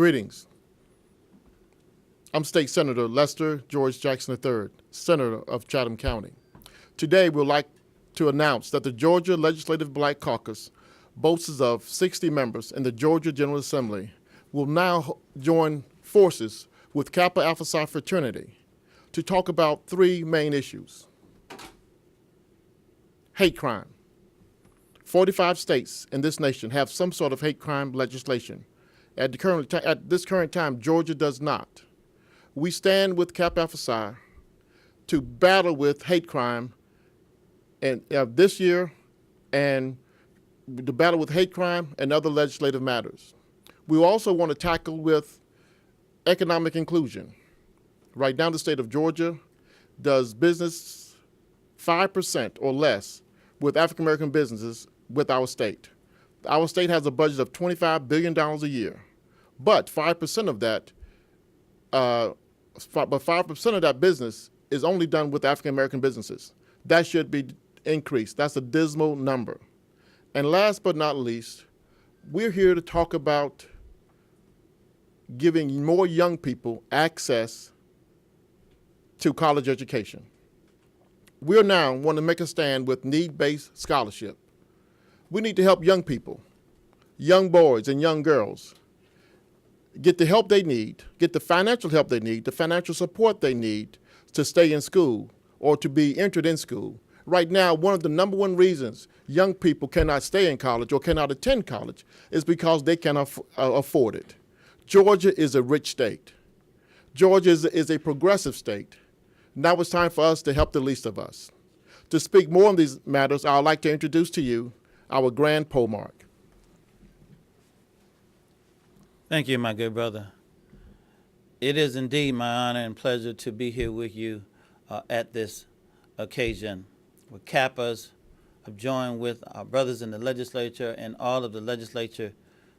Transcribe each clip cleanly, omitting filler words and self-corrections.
Greetings. I'm State Senator Lester George Jackson III, Senator of Chatham County. Today, we'd like to announce that the Georgia Legislative Black Caucus, boasts of 60 members in the Georgia General Assembly, will now join forces with Kappa Alpha Psi fraternity to talk about three main issues. Hate crime. 45 states in this nation have some sort of hate crime legislation. At this current time, Georgia does not. We stand with Kappa Alpha Psi to battle with hate crime and this year, and the battle with hate crime and other legislative matters. We also want to tackle with economic inclusion. Right now, the state of Georgia does business 5% or less with African American businesses with our state. Our state has a budget of $25 billion a year, but 5% of that, but 5% of that business is only done with African American businesses. That should be increased. That's a dismal number. And last but not least, we're here to talk about giving more young people access to college education. We now want to make a stand with need-based scholarship. We need to help young people, young boys and young girls, get the help they need, get the financial help they need, the financial support they need to stay in school or to be entered in school. Right now, one of the number one reasons young people cannot stay in college or cannot attend college is because they cannot afford it. Georgia is a rich state. Georgia is a progressive state. Now it's time for us to help the least of us. To speak more on these matters, I would like to introduce to you our Grand Polemarch. Thank you, my good brother. It is indeed my honor and pleasure to be here with you at this occasion. With Kappas, I've joined with our brothers in the legislature and all of the legislature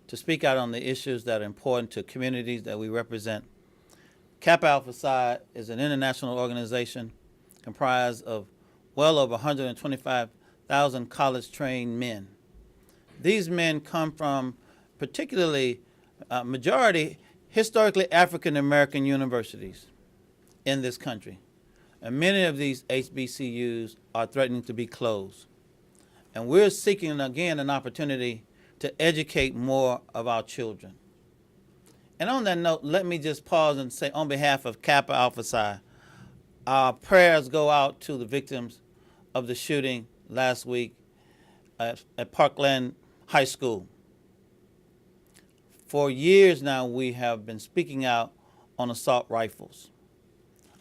to speak out on the issues that are important to communities that we represent. Kappa Alpha Psi is an international organization comprised of well over 125,000 college-trained men. These men come from particularly majority historically African-American universities in this country. And many of these HBCUs are threatening to be closed. And we're seeking, again, an opportunity to educate more of our children. And on that note, let me just pause and say, on behalf of Kappa Alpha Psi, our prayers go out to the victims of the shooting last week at Parkland High School. For years now, we have been speaking out on assault rifles.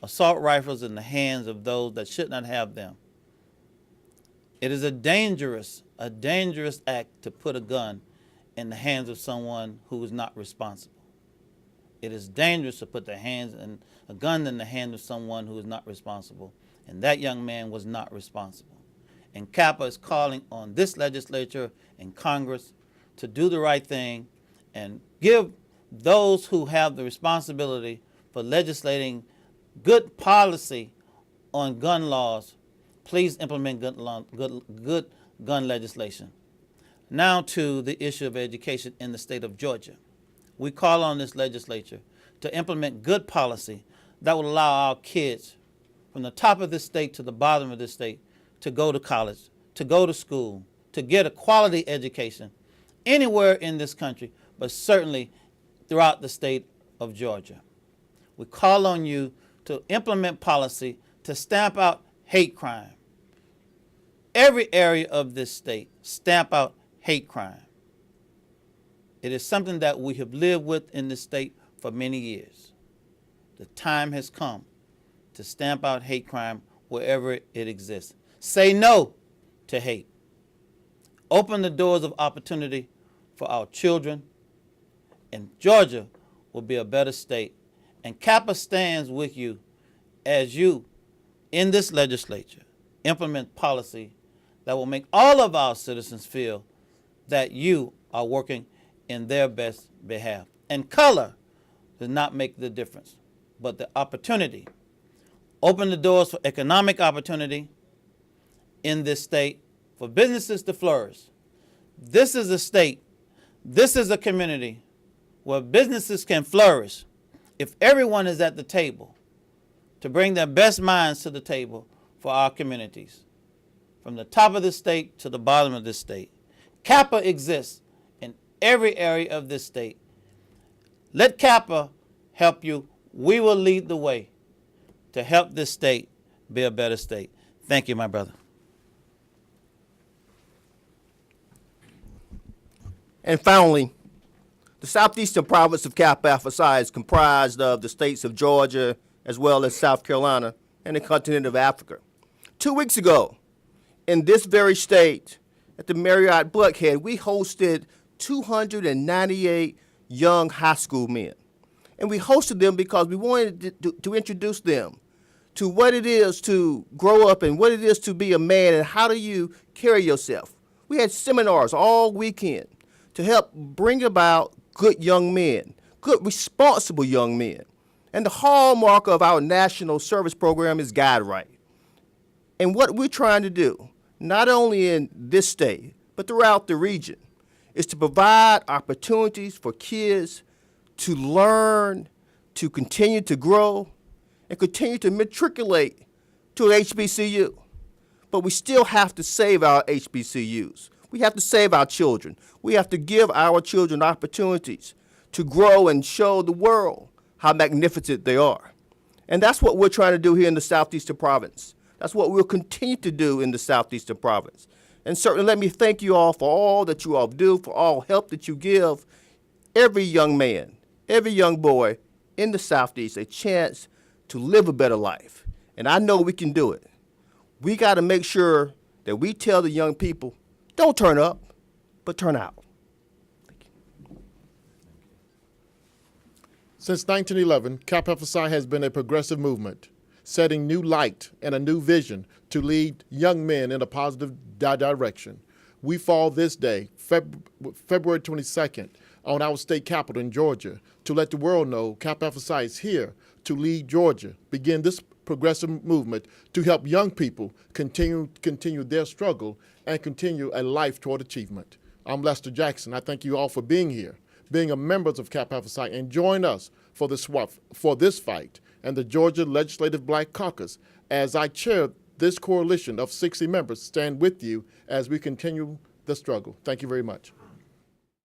Assault rifles in the hands of those that should not have them. It is a dangerous act to put a gun in the hands of someone who is not responsible. It is dangerous to put a gun in the hand of someone who is not responsible. And that young man was not responsible. And Kappa is calling on this legislature and Congress to do the right thing and give those who have the responsibility for legislating good policy on gun laws, please implement good gun legislation. Now to the issue of education in the state of Georgia. We call on this legislature to implement good policy that will allow our kids from the top of this state to the bottom of this state to go to college, to go to school, to get a quality education anywhere in this country, but certainly throughout the state of Georgia. We call on you to implement policy to stamp out hate crime. Every area of this state, stamp out hate crime. It is something that we have lived with in this state for many years. The time has come to stamp out hate crime wherever it exists. Say no to hate. Open the doors of opportunity for our children, and Georgia will be a better state. And Kappa stands with you as you, in this legislature, implement policy that will make all of our citizens feel that you are working in their best behalf. And color does not make the difference, but the opportunity. Open the doors for economic opportunity in this state, for businesses to flourish. This is a state, this is a community where businesses can flourish if everyone is at the table to bring their best minds to the table for our communities, from the top of the state to the bottom of the state. Kappa exists in every area of this state. Let Kappa help you. We will lead the way to help this state be a better state. Thank you, my brother. And finally, the southeastern province of Kappa Alpha Psi is comprised of the states of Georgia as well as South Carolina and the continent of Africa. 2 weeks ago, in this very state, at the Marriott Buckhead, we hosted 298 young high school men. And we hosted them because we wanted to introduce them to what it is to grow up and what it is to be a man and how do you carry yourself. We had seminars all weekend to help bring about good young men, good responsible young men. And the hallmark of our national service program is Guide Right. And what we're trying to do, not only in this state, but throughout the region, is to provide opportunities for kids to learn, to continue to grow, and continue to matriculate to an HBCU. But we still have to save our HBCUs. We have to save our children. We have to give our children opportunities to grow and show the world how magnificent they are. And that's what we're trying to do here in the Southeastern Province. That's what we'll continue to do in the Southeastern Province. And certainly let me thank you all for all that you all do, for all help that you give every young man, every young boy in the Southeast a chance to live a better life. And I know we can do it. We got to make sure that we tell the young people, don't turn up, but turn out. Since 1911, Kappa Alpha Psi has been a progressive movement, setting new light and a new vision to lead young men in a positive direction. We fall this day, February 22nd, on our state capital in Georgia, to let the world know Kappa Alpha Psi is here to lead Georgia, begin this progressive movement to help young people continue their struggle and continue a life toward achievement. I'm Lester Jackson. I thank you all for being here, being a members of Kappa Alpha Psi, and join us for this fight and the Georgia Legislative Black Caucus as I chair this coalition of 60 members stand with you as we continue the struggle. Thank you very much.